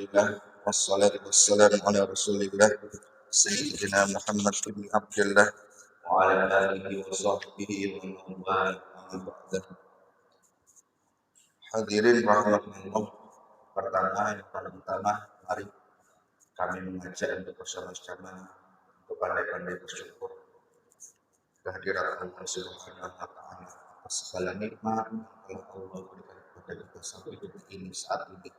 Alhamdulillah wassalatu wassalamu ala Rasulillah Sayyidina Muhammad bin Abdullah wa ala alihi wa sahbihi wa man wala amma ba'da. Hadirin rahimakumullah. Pertama yang paling utama, mari kami mengajak untuk bersama-sama untuk pandai-pandai bersyukur kehadirat Allah Subhanahu wa taala atas segala nikmat yang Allah berikan kepada kita sampai detik ini saat ini.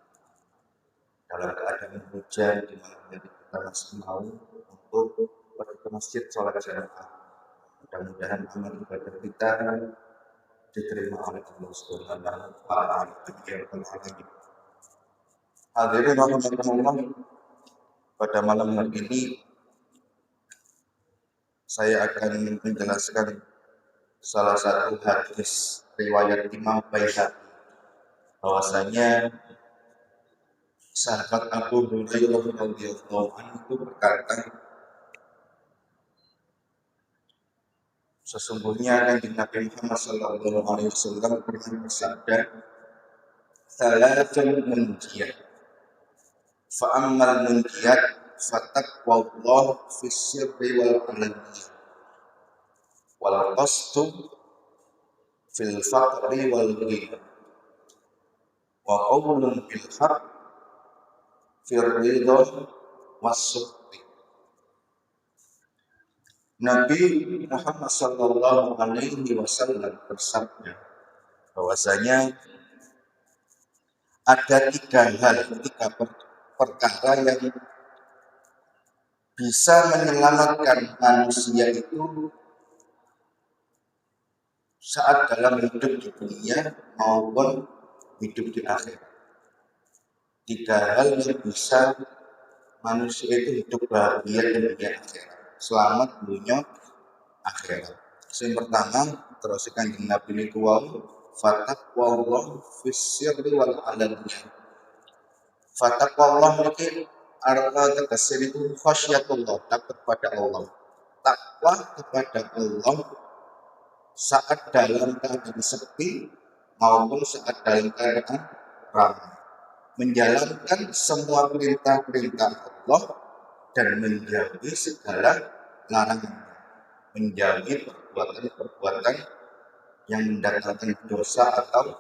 Dalam keadaan hujan di mana kita masih mau untuk pergi ke masjid sholat jamaah. Mudah-mudahan amal ibadah kita diterima oleh Allah Subhanahu wa taala. Hadirin rahimakumullah, pada malam hari ini saya akan menjelaskan salah satu hadis riwayat Imam Baihaqi bahwasanya sahabat Abu Hurairah radhiyallahu anhu berkata, sesungguhnya Kanjeng Nabi Muhammad sallallahu alaihi wasallam pernah bersabda, "Salatun munjiyat, fa ammal munjiyat fataqwallah fis sirri wal alaniyah, wal qasdu fil faqri wal ghina, wa qawlun bil haqq fir ridha was sukhti." Nabi Muhammad sallallahu alaihi wasallam bersabda bahwasanya ada tiga perkara yang bisa menyelamatkan manusia itu saat dalam hidup di dunia maupun hidup di akhirat. Tiga hal yang bisa manusia itu hidup bahagia di dunia akhirat, selamat dunia akhirat. Yang pertama, terus Kanjeng Nabi niku wau fataqwallah fis sirri wal alaniyah. Fataqwallah niki artinya tegese niku khasyatullah, takut pada Allah. Takwa kepada Allah saat dalam keadaan sepi maupun saat dalam keadaan ramai. Menjalankan semua perintah-perintah Allah dan menjauhi segala larangan. Menjauhi perbuatan-perbuatan yang mendatangkan dosa atau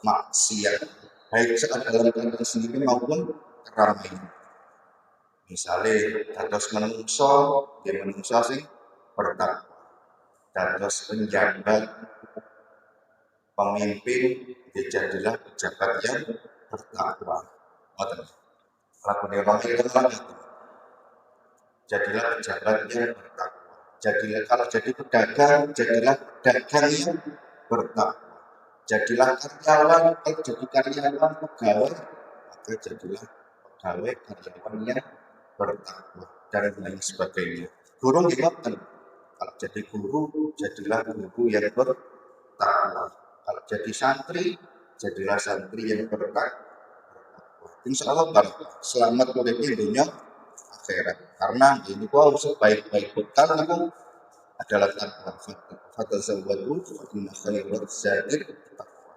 maksiat, baik saat dalam keadaan sendiri maupun keramaian. Misalnya, dados menungso, dia menungso sing bertakwa. Dados penjabat, pemimpin, dia jadilah pejabat yang bertakwa. Lakoni orang itu jadilah pejabat yang bertakwa. Jadilah kalau jadi pedagang, jadilah pedagang yang bertakwa. Jadilah karyawan, kalau jadi karyawan pegawai, maka jadilah pegawai karyawan yang bertakwa dan lain sebagainya. Guru ingatkan, kalau jadi guru, jadilah guru yang bertakwa. Kalau jadi santri, jadilah santri yang bertakwa. Insya Allah selamat dari dunia akhirat. Karena ini kau sebaik-baik bekal itu adalah takwa. Fatazawwadu fa inna khairaz zadi taqwa.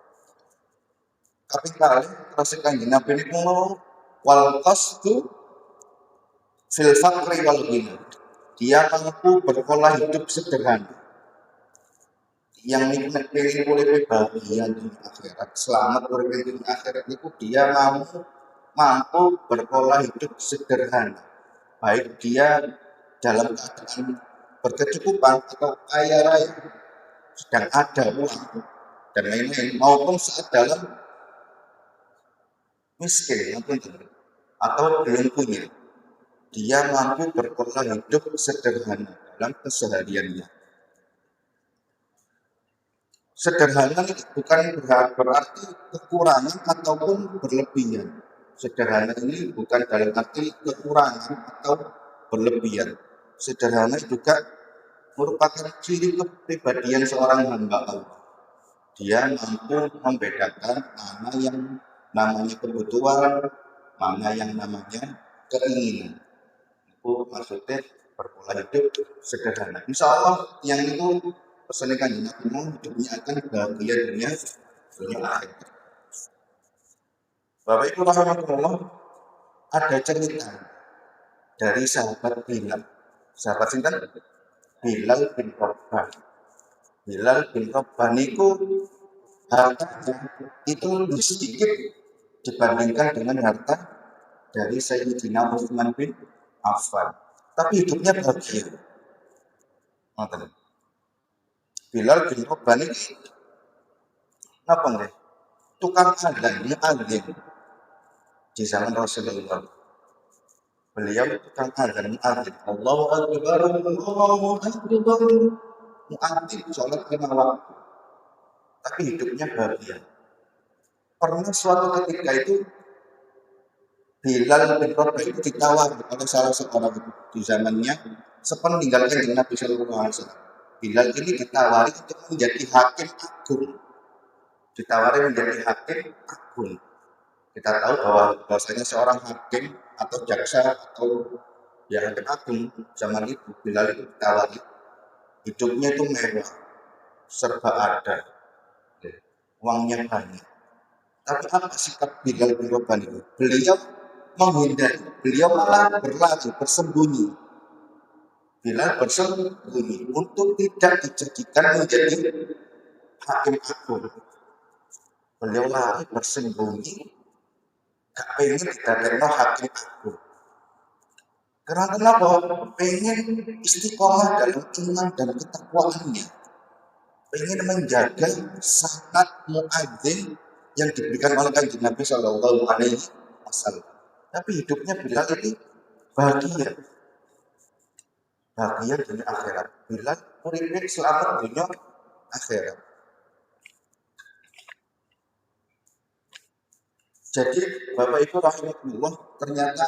Tapi kali terus Kanjeng Nabi niku wal qasdu fil faqri wal ghina. Dia mampu berpola hidup sederhana. Yang nikmat pilih boleh bahagia di akhirat, selamat di akhirat itu dia mampu berpola hidup sederhana. Baik dia dalam keadaan berkecukupan atau kaya raya, sedang ada uang dan lain-lain, maupun saat dalam miskin atau belum punya, dia mampu berpola hidup sederhana dalam kesehariannya. Sederhana bukan berarti kekurangan ataupun berlebihan. Sederhana ini bukan dalam arti kekurangan atau berlebihan. Sederhana juga merupakan ciri kepribadian seorang hamba Allah. Dia mampu membedakan mana yang namanya kebutuhan, mana yang namanya keinginan. Itu maksudnya berpola hidup sederhana. Insya Allah yang itu pesan Kanjeng Nabi hidupnya akan bahagia dunia akhirat. Bapak Ibu rahmatullah, ada cerita dari sahabat Bilal. Sahabat sinten? Bilal bin Rabah. Bilal bin Rabah niku hartanya itu lebih sedikit dibandingkan dengan harta dari Sayyidina Utsman bin Affan. Tapi hidupnya bahagia. Bilal bin Rabah ini apa nih? Tukang adzan, muadzin di zaman Rasulullah. Beliau tukang adzan, muadzin. Allahu Akbar, Allahu Akbar. Muadzin, sholat 5 waktu. Tapi hidupnya bahagia. Pernah suatu ketika itu Bilal bin Rabah itu ditawar oleh salah seorang di zamannya sepeninggalkan Nabi Shallallahu Alaihi Wasallam. Bilal ini ditawari untuk menjadi hakim agung. Ditawari menjadi hakim agung. Kita tahu bahwasanya seorang hakim atau jaksa atau ya hakim agung zaman itu Bilal itu ditawari. Hidupnya itu mewah, serba ada, uangnya banyak. Tapi apa sikap Bilal bin Rabah itu? Beliau menghindari, beliau malah berlari, bersembunyi. Bilal bersembunyi untuk tidak dijadikan menjadi hakim agung. Beliau lari bersembunyi, gak pengen didadekno hakim agung. Karena kenapa? Pengen istiqomah dalam iman dan ketakwaannya. Pengen menjaga sanad muadzin yang diberikan oleh Kanjeng Nabi Shallallahu Alaihi Wasallam. Tapi hidupnya Bilal ini bahagia. Bahagia dunia akhirat. Bilal urip selamat dunia akhirat. Jadi Bapak Ibu rahimahullah, ternyata